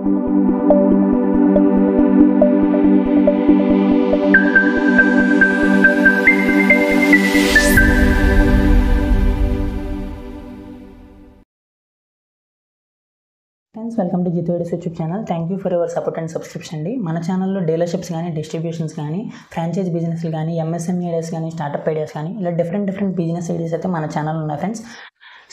Friends, welcome to Jitu videos YouTube channel. Thank you for your support and subscription అండి. మన ఛానల్లో dealerships కానీ, distributions కానీ, ఫ్రాంచైజ్ బిజినెస్లు కానీ, ఎంఎస్ఎంఈ ఐడియాస్ కానీ, స్టార్టప్ ఐడియాస్ కానీ, ఇలా డిఫరెంట్ బిజినెస్ ఐడియాస్ అయితే మన ఛానల్ ఉన్నాయి ఫ్రెండ్స్.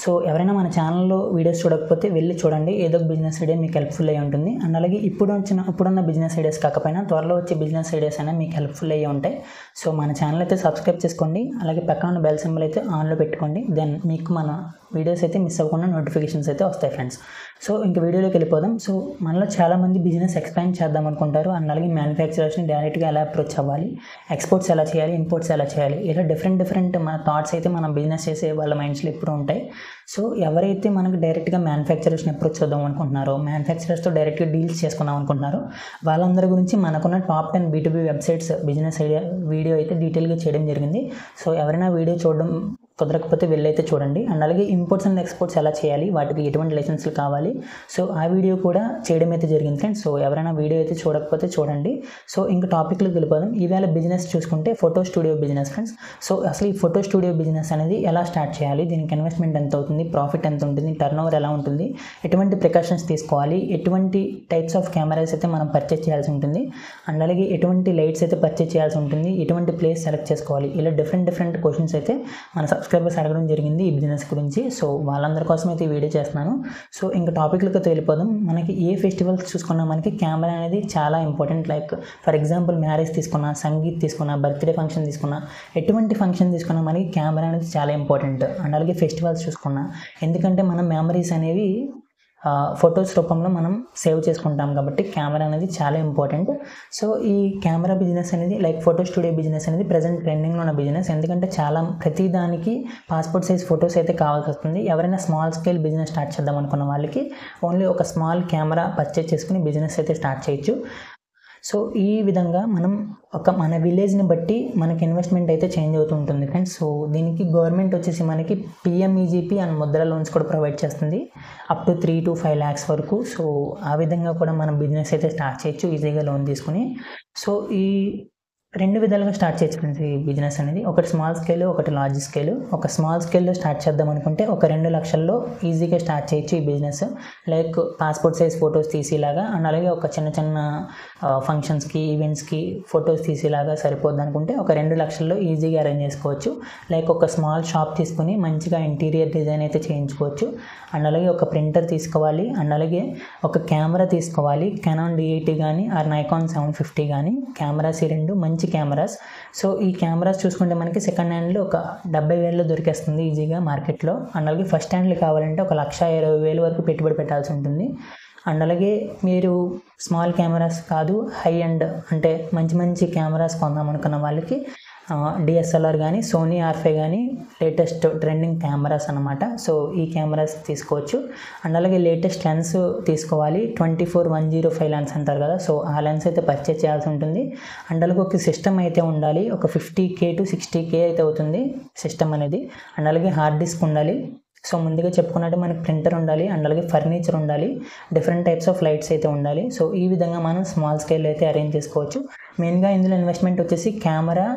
సో ఎవరైనా మన ఛానల్లో వీడియోస్ చూడకపోతే వెళ్ళి చూడండి. ఏదో ఒక బిజినెస్ ఐడియా మీకు హెల్ప్ఫుల్ అయ్యి ఉంటుంది. అండ్ అలాగే ఇప్పుడున్న బిజినెస్ ఐడియాస్ కాకపోయినా త్వరలో వచ్చే బిజినెస్ ఐడియాస్ అయినా మీకు హెల్ప్ఫుల్ అయ్యి ఉంటాయి. సో మన ఛానల్ అయితే సబ్స్క్రైబ్ చేసుకోండి. అలాగే పక్కన ఉన్న బెల్ సింబల్ అయితే ఆన్లో పెట్టుకోండి. దెన్ మీకు మన వీడియోస్ అయితే మిస్ అవ్వకుండా నోటిఫికేషన్స్ అయితే వస్తాయి ఫ్రెండ్స్. సో ఇంక వీడియోలోకి వెళ్ళిపోదాం. సో మనలో చాలామంది బిజినెస్ ఎక్స్పాండ్ చేద్దాం అనుకుంటారు. అండ్ అలాగే మ్యానుఫ్యాక్చరర్స్ని డైరెక్ట్గా ఎలా అప్రోచ్ అవ్వాలి, ఎక్స్పోర్ట్స్ ఎలా చేయాలి, ఇంపోర్ట్స్ ఎలా చేయాలి, ఇలా డిఫరెంట్ మన థాట్స్ అయితే మనం బిజినెస్ చేసే వాళ్ళ మైండ్స్లో ఎప్పుడు ఉంటాయి. సో ఎవరైతే మనకు డైరెక్ట్గా మ్యానుఫ్యాక్చరర్స్ని అప్రోచ్ చేద్దాం అనుకుంటున్నారో, మ్యానుఫ్యాక్చరర్స్తో డైరెక్ట్గా డీల్స్ చేసుకుందాం అనుకుంటున్నారో, వాళ్ళందరి గురించి మనకున్న top 10 B2B websites business idea video అయితే డీటెయిల్గా చేయడం జరిగింది. సో ఎవరైనా వీడియో చూడడం కుదరకపోతే వెళ్ళైతే చూడండి. అండ్ అలాగే ఇంపోర్ట్స్ అండ్ ఎక్స్పోర్ట్స్ ఎలా చేయాలి, వాటికి ఎటువంటి లైసెన్స్లు కావాలి, సో ఆ వీడియో కూడా చేయడం అయితే జరిగింది ఫ్రెండ్స్. సో ఎవరైనా వీడియో అయితే చూడకపోతే చూడండి. సో ఇంక టాపిక్లోకి వెళ్ళిపోదాం. ఈవేళ బిజినెస్ చూసుకుంటే photo studio business friends. So అసలు ఈ ఫోటో స్టూడియో బిజినెస్ అనేది ఎలా స్టార్ట్ చేయాలి, దీనికి ఇన్వెస్ట్మెంట్ ఎంత అవుతుంది, ప్రాఫిట్ ఎంత ఉంటుంది, టర్న్ ఎలా ఉంటుంది, ఎటువంటి ప్రికాషన్స్ తీసుకోవాలి, ఎటువంటి టైప్స్ ఆఫ్ కెమెరాస్ అయితే మనం పర్చేస్ చేయాల్సి ఉంటుంది, అండ్ అలాగే ఎటువంటి లైట్స్ అయితే పర్చేస్ చేయాల్సి ఉంటుంది, ఎటువంటి ప్లేస్ సెలెక్ట్ చేసుకోవాలి, ఇలా డిఫరెంట్ క్వశ్చన్స్ అయితే మన సబ్స్క్రైబర్స్ అడగడం జరిగింది ఈ బిజినెస్ గురించి. సో వాళ్ళందరి కోసం అయితే ఈ వీడియో చేస్తున్నాను. సో ఇంకా టాపిక్లోకి వెళ్ళిపోదాం. మనకి ఏ ఫెస్టివల్స్ చూసుకున్నా మనకి కెమెరా అనేది చాలా important. Like for example marriage తీసుకున్నా, సంగీత్ తీసుకున్నా, బర్త్డే ఫంక్షన్ తీసుకున్నా, ఎటువంటి ఫంక్షన్ తీసుకున్నా మనకి కెమెరా అనేది చాలా ఇంపార్టెంట్. అండ్ అలాగే ఫెస్టివల్స్ చూసుకున్నా, ఎందుకంటే మన మెమరీస్ అనేవి ఫొటోస్ రూపంలో మనం సేవ్ చేసుకుంటాం కాబట్టి కెమెరా అనేది చాలా ఇంపార్టెంట్. సో ఈ కెమెరా బిజినెస్ అనేది లైక్ ఫోటో స్టూడియో బిజినెస్ అనేది ప్రజెంట్ ట్రెండింగ్లో ఉన్న బిజినెస్. ఎందుకంటే ప్రతి దానికి పాస్పోర్ట్ సైజ్ ఫొటోస్ అయితే కావాల్సి వస్తుంది. ఎవరైనా స్మాల్ స్కేల్ బిజినెస్ స్టార్ట్ చేద్దాం అనుకున్న వాళ్ళకి ఓన్లీ ఒక స్మాల్ కెమెరా పర్చేస్ చేసుకుని బిజినెస్ అయితే స్టార్ట్ చేయొచ్చు. సో ఈ విధంగా మన విలేజ్ని బట్టి మనకి ఇన్వెస్ట్మెంట్ అయితే చేంజ్ అవుతూ ఉంటుంది ఫ్రెండ్స్. సో దీనికి గవర్నమెంట్ వచ్చేసి మనకి PMEGP అండ్ ముద్ర లోన్స్ కూడా ప్రొవైడ్ చేస్తుంది అప్ టు 3 to 5 lakhs వరకు. సో ఆ విధంగా కూడా మనం బిజినెస్ అయితే స్టార్ట్ చేయొచ్చు ఈజీగా లోన్ తీసుకుని. సో ఈ 2 విధాలుగా స్టార్ట్ చేయొచ్చు ఫ్రెండ్స్ ఈ బిజినెస్ అనేది. ఒకటి స్మాల్ స్కేల్, ఒకటి లార్జ్ స్కేల్. ఒక స్మాల్ స్కేల్లో స్టార్ట్ చేద్దాం అనుకుంటే ఒక 2 లక్షల్లో ఈజీగా స్టార్ట్ చేయొచ్చు ఈ business. Like passport size photos తీసేలాగా, అండ్ అలాగే ఒక చిన్న ఫంక్షన్స్కి, ఈవెంట్స్కి ఫొటోస్ తీసేలాగా సరిపోద్ది అనుకుంటే ఒక 2 లక్షల్లో ఈజీగా అరేంజ్ చేసుకోవచ్చు. లైక్ ఒక స్మాల్ షాప్ తీసుకుని మంచిగా ఇంటీరియర్ డిజైన్ అయితే చేయించుకోవచ్చు. అండ్ అలాగే ఒక ప్రింటర్ తీసుకోవాలి, అండ్ అలాగే ఒక కెమెరా తీసుకోవాలి. కెనాన్ D80 కానీ ఆర్ నైకాన్ 750 కానీ కెమెరాస్, ఈ 2 మంచి కెమెరాస్. సో ఈ కెమెరాస్ చూసుకుంటే మనకి సెకండ్ హ్యాండ్లో ఒక 70,000లో దొరికేస్తుంది ఈజీగా మార్కెట్లో. అండ్ అలాగే ఫస్ట్ హ్యాండ్లు కావాలంటే 1,20,000 వరకు పెట్టుబడి పెట్టాల్సి ఉంటుంది. అండ్ అలాగే మీరు స్మాల్ కెమెరాస్ కాదు, హై అండ్ అంటే మంచి కెమెరాస్ కొందాం అనుకున్న వాళ్ళకి DSLR కానీ, సోనీ R5 కానీ లేటెస్ట్ ట్రెండింగ్ కెమెరాస్ అనమాట. సో ఈ కెమెరాస్ తీసుకోవచ్చు. అండ్ అలాగే లేటెస్ట్ లెన్స్ తీసుకోవాలి. 24-105 లెన్స్ అంటారు కదా, సో ఆ లెన్స్ అయితే పర్చేస్ చేయాల్సి ఉంటుంది. అండ్ అలాగే ఒక సిస్టమ్ అయితే ఉండాలి. ఒక 50K to 60K అయితే అవుతుంది సిస్టమ్ అనేది. అండ్ అలాగే హార్డ్ డిస్క్ ఉండాలి. సో ముందుగా చెప్పుకున్నట్టు మనకి ప్రింటర్ ఉండాలి, అండ్ అలాగే ఫర్నిచర్ ఉండాలి, డిఫరెంట్ టైప్స్ ఆఫ్ లైట్స్ అయితే ఉండాలి. సో ఈ విధంగా మనం స్మాల్ స్కేల్ అయితే అరేంజ్ చేసుకోవచ్చు. మెయిన్గా ఇందులో ఇన్వెస్ట్మెంట్ వచ్చేసి కెమెరా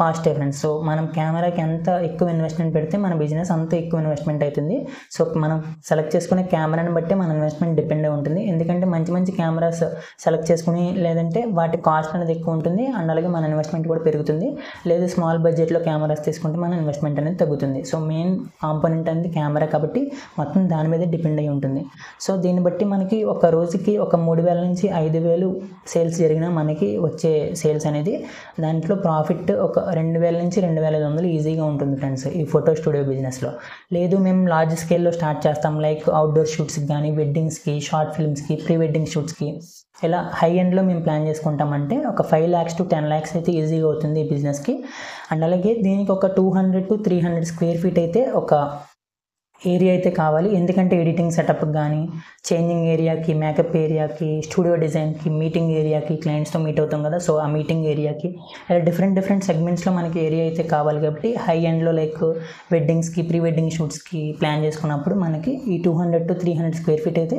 కాస్ట్ ఫ్రెండ్స్. సో మనం కెమెరాకి ఎంత ఎక్కువ ఇన్వెస్ట్మెంట్ పెడితే మన బిజినెస్ అంత ఎక్కువ ఇన్వెస్ట్మెంట్ అవుతుంది. సో మనం సెలెక్ట్ చేసుకునే కెమెరాని బట్టి మన ఇన్వెస్ట్మెంట్ డిపెండ్ అయి ఉంటుంది. ఎందుకంటే మంచి కెమెరాస్ సెలెక్ట్ చేసుకుని లేదంటే వాటి కాస్ట్ అనేది ఎక్కువ ఉంటుంది, అండ్ అలాగే మన ఇన్వెస్ట్మెంట్ కూడా పెరుగుతుంది. లేదు స్మాల్ బడ్జెట్లో కెమెరాస్ తీసుకుంటే మన ఇన్వెస్ట్మెంట్ అనేది తగ్గుతుంది. సో మెయిన్ కాంపోనెంట్ అనేది కెమెరా కాబట్టి మొత్తం దాని మీదే డిపెండ్ అయి ఉంటుంది. సో దీన్ని బట్టి మనకి ఒక రోజుకి ఒక 3,000 నుంచి 5,000 సేల్స్ జరిగినా మనకి వచ్చే సేల్స్ అనేది దాంట్లో ప్రాఫిట్ ఒక 2,000 నుంచి 2,500 ఈజీగా ఉంటుంది ఫ్రెండ్స్ ఈ ఫోటో స్టూడియో బిజినెస్లో. లేదు మేము లార్జ్ స్కేల్లో స్టార్ట్ చేస్తాం, లైక్ అవుట్డోర్ షూట్స్కి కానీ, వెడ్డింగ్స్కి, షార్ట్ ఫిల్మ్స్కి, ప్రీ వెడ్డింగ్ షూట్స్కి, ఇలా హై ఎండ్లో మేము ప్లాన్ చేసుకుంటామంటే ఒక 5 lakhs to 10 lakhs అయితే ఈజీగా అవుతుంది ఈ బిజినెస్కి. అండ్ అలాగే దీనికి ఒక 200 to 300 square feet అయితే ఒక ఏరియా అయితే కావాలి. ఎందుకంటే ఎడిటింగ్ సెటప్కి కానీ, చేంజింగ్ ఏరియాకి, మేకప్ ఏరియాకి, స్టూడియో డిజైన్కి, మీటింగ్ ఏరియాకి, క్లయింట్స్తో మీట్ అవుతాం కదా, సో ఆ మీటింగ్ ఏరియాకి ఇలా డిఫరెంట్ సెగ్మెంట్స్లో మనకి ఏరియా అయితే కావాలి. కాబట్టి హై ఎండ్లో లైక్ వెడ్డింగ్స్కి, ప్రీ వెడ్డింగ్ షూట్స్కి ప్లాన్ చేసుకున్నప్పుడు మనకి ఈ 200 to 300 స్క్వేర్ ఫీట్ అయితే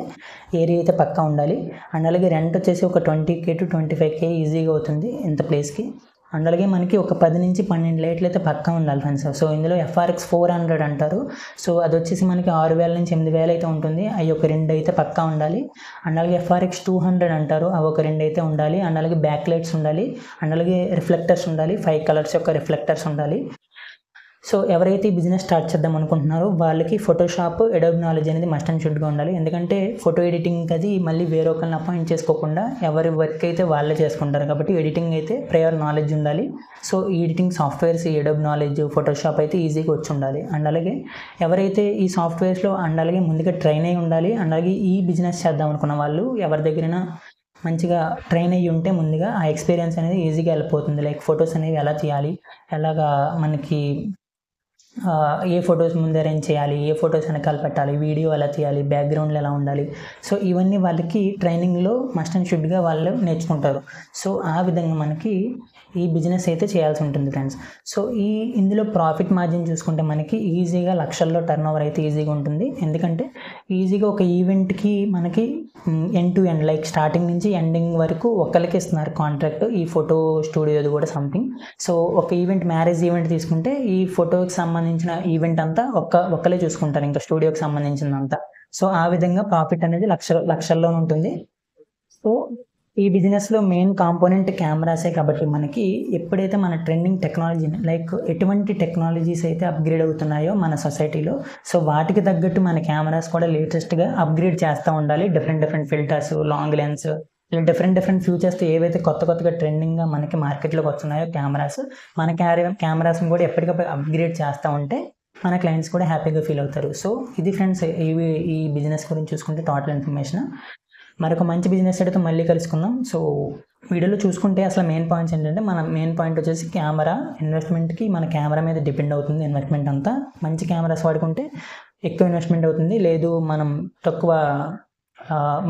ఏరియా అయితే పక్కా ఉండాలి. అండ్ అలాగే రెంట్ వచ్చేసి ఒక 20K to 25K ఈజీగా అవుతుంది ఇంత ప్లేస్కి. అండ్ అలాగే మనకి ఒక 10 నుంచి 12 లైట్లు అయితే పక్కా ఉండాలి ఫ్రెండ్స్. సో ఇందులో FRX 400 అంటారు. సో అది వచ్చేసి మనకి 6,000 నుంచి 8,000 అయితే ఉంటుంది. అవి ఒక 2 అయితే పక్కా ఉండాలి. అండ్ అలాగే FRX 200 అంటారు. అవి ఒక 2 అయితే ఉండాలి. అండ్ అలాగే బ్యాక్ లైట్స్ ఉండాలి. అండ్ అలాగే రిఫ్లెక్టర్స్ ఉండాలి. 5 కలర్స్ యొక్క రిఫ్లెక్టర్స్ ఉండాలి. సో ఎవరైతే ఈ బిజినెస్ స్టార్ట్ చేద్దాం అనుకుంటున్నారో వాళ్ళకి ఫోటోషాప్, అడోబ్ నాలెడ్జ్ అనేది మస్ట్ అండ్ షుడ్గా ఉండాలి. ఎందుకంటే ఫోటో ఎడిటింగ్ అది మళ్ళీ వేరే ఒకరిని అపాయింట్ చేసుకోకుండా ఎవరి వర్క్ అయితే వాళ్ళే చేసుకుంటారు. కాబట్టి ఎడిటింగ్ అయితే ప్రయర్ నాలెడ్జ్ ఉండాలి. సో ఈ ఎడిటింగ్ సాఫ్ట్వేర్స్, ఈ అడోబ్ నాలెడ్జ్, ఫోటోషాప్ అయితే ఈజీగా వచ్చి ఉండాలి. అండ్ అలాగే ఎవరైతే ఈ సాఫ్ట్వేర్స్లో అండ్ అలాగే ముందుగా ట్రైన్ అయి ఉండాలి. అండ్ అలాగే ఈ బిజినెస్ చేద్దాం అనుకున్న వాళ్ళు ఎవరి దగ్గరైనా మంచిగా ట్రైన్ అయ్యి ఉంటే ముందుగా ఆ ఎక్స్పీరియన్స్ అనేది ఈజీగా వెళ్ళిపోతుంది. లైక్ ఫొటోస్ అనేవి ఎలా తీయాలి, ఎలాగా మనకి ఏ ఫొటోస్ ముందు అరేంజ్ చేయాలి, ఏ ఫొటోస్ వెనకాల పెట్టాలి, వీడియో ఎలా తీయాలి, బ్యాక్గ్రౌండ్లో ఎలా ఉండాలి. సో ఇవన్నీ వాళ్ళకి ట్రైనింగ్లో మస్ట్ అండ్ షుడ్గా వాళ్ళు నేర్చుకుంటారు. సో ఆ విధంగా మనకి ఈ బిజినెస్ అయితే చేయాల్సి ఉంటుంది ఫ్రెండ్స్. సో ఇందులో ప్రాఫిట్ మార్జిన్ చూసుకుంటే మనకి ఈజీగా లక్షల్లో టర్న్ ఓవర్ అయితే ఈజీగా ఉంటుంది. ఎందుకంటే ఈజీగా ఒక ఈవెంట్కి మనకి end to end like starting నుంచి ఎండింగ్ వరకు ఒక్కరికి ఇస్తున్నారు కాంట్రాక్ట్. ఈ ఫోటో స్టూడియోది కూడా సంథింగ్. సో ఒక ఈవెంట్, మ్యారేజ్ ఈవెంట్ తీసుకుంటే ఈ ఫోటోకి సంబంధించిన ఈవెంట్ అంతా ఒక్కలే చూసుకుంటారు, ఇంకా స్టూడియోకి సంబంధించిందంతా. సో ఆ విధంగా ప్రాఫిట్ అనేది లక్షల్లో ఉంటుంది. సో ఈ బిజినెస్లో మెయిన్ కాంపోనెంట్ కెమెరాసే. కాబట్టి మనకి ఎప్పుడైతే మన ట్రెండింగ్ టెక్నాలజీ లైక్ ఎటువంటి టెక్నాలజీస్ అయితే అప్గ్రేడ్ అవుతున్నాయో మన సొసైటీలో, సో వాటికి తగ్గట్టు మన కెమెరాస్ కూడా లేటెస్ట్గా అప్గ్రేడ్ చేస్తూ ఉండాలి. డిఫరెంట్ ఫిల్టర్స్, లాంగ్ లెన్స్, ఇలా డిఫరెంట్ ఫ్యూచర్స్తో ఏవైతే కొత్తగా ట్రెండింగ్గా మనకి మార్కెట్లోకి వస్తున్నాయో మన కెమెరాస్ని కూడా ఎప్పటికప్పుడు అప్గ్రేడ్ చేస్తూ ఉంటే మన క్లయింట్స్ కూడా హ్యాపీగా ఫీల్ అవుతారు. సో ఇది ఫ్రెండ్స్ ఈ బిజినెస్ గురించి చూసుకుంటే టోటల్ ఇన్ఫర్మేషన్. మరొక మంచి బిజినెస్ అయితే మళ్ళీ కలుసుకుందాం. సో వీడియోలో చూసుకుంటే అసలు మెయిన్ పాయింట్స్ ఏంటంటే, మన మెయిన్ పాయింట్ వచ్చేసి కెమెరా ఇన్వెస్ట్మెంట్కి మన కెమెరా మీద డిపెండ్ అవుతుంది ఇన్వెస్ట్మెంట్ అంతా. మంచి కెమెరాస్ వాడుకుంటే ఎక్కువ ఇన్వెస్ట్మెంట్ అవుతుంది. లేదు మనం తక్కువ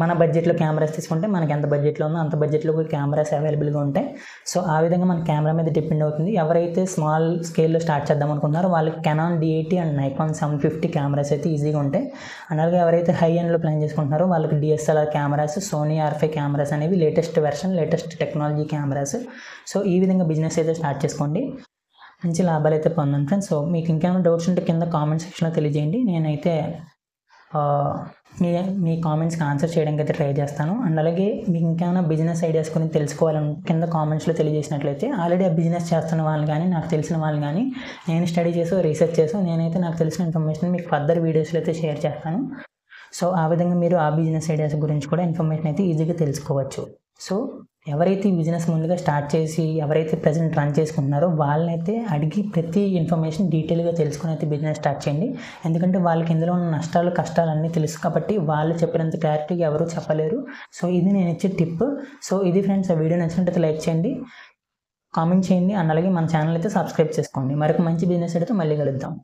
మన బడ్జెట్లో కెమెరాస్ తీసుకుంటే మనకి ఎంత బడ్జెట్లో ఉందో అంత బడ్జెట్లో కెమెరాస్ అవైలబుల్గా ఉంటాయి. సో ఆ విధంగా మన కెమెరా మీద డిపెండ్ అవుతుంది. ఎవరైతే స్మాల్ స్కేల్లో స్టార్ట్ చేద్దాం అనుకుంటున్నారో వాళ్ళకి కెనాన్ D80 అండ్ నైకాన్ 750 కెమెరాస్ అయితే ఈజీగా ఉంటాయి. అలాగే ఎవరైతే హై ఎండ్లో ప్లాన్ చేసుకుంటున్నారో వాళ్ళకి DSLR cameras, Sony R5 cameras అనేవి latest version, latest technology cameras. So ఈ విధంగా బిజినెస్ అయితే స్టార్ట్ చేసుకోండి. మంచి లాభాలు అయితే పొందండి ఫ్రెండ్స్. సో మీకు ఇంకేమైనా డౌట్స్ ఉంటే కింద కామెంట్ సెక్షన్లో తెలియజేయండి. నేనైతే మీ కామెంట్స్కి ఆన్సర్ చేయడానికి అయితే ట్రై చేస్తాను. అండ్ అలాగే మీకు ఇంకేమైనా బిజినెస్ ఐడియాస్ గురించి తెలుసుకోవాలని కింద కామెంట్స్లో తెలియజేసినట్లయితే ఆల్రెడీ ఆ బిజినెస్ చేస్తున్న వాళ్ళు కానీ, నాకు తెలిసిన వాళ్ళు కానీ, నేను స్టడీ రీసెర్చ్ నేనైతే నాకు తెలిసిన ఇన్ఫర్మేషన్ మీకు ఫర్దర్ వీడియోస్లో అయితే షేర్ చేస్తాను. సో ఆ విధంగా మీరు ఆ బిజినెస్ ఐడియాస్ గురించి కూడా ఇన్ఫర్మేషన్ అయితే ఈజీగా తెలుసుకోవచ్చు. సో ఎవరైతే ఈ బిజినెస్ ముందుగా స్టార్ట్ చేసి ఎవరైతే ప్రజెంట్ రన్ చేసుకుంటున్నారో వాళ్ళనైతే అడిగి ప్రతి ఇన్ఫర్మేషన్ డీటెయిల్గా తెలుసుకుని అయితే బిజినెస్ స్టార్ట్ చేయండి. ఎందుకంటే వాళ్ళకి ఇందులో ఉన్న నష్టాలు, కష్టాలు అన్నీ తెలుసు కాబట్టి వాళ్ళు చెప్పినంత క్లారిటీగా ఎవరు చెప్పలేరు. సో ఇది నేను ఇచ్చే టిప్. సో ఇది ఫ్రెండ్స్, ఆ వీడియో నచ్చినట్లయితే లైక్ చేయండి, కామెంట్ చేయండి, అండ్ అలాగే మన ఛానల్ అయితే సబ్స్క్రైబ్ చేసుకోండి. మరొక మంచి బిజినెస్ అయితే మళ్ళీ కలుద్దాం.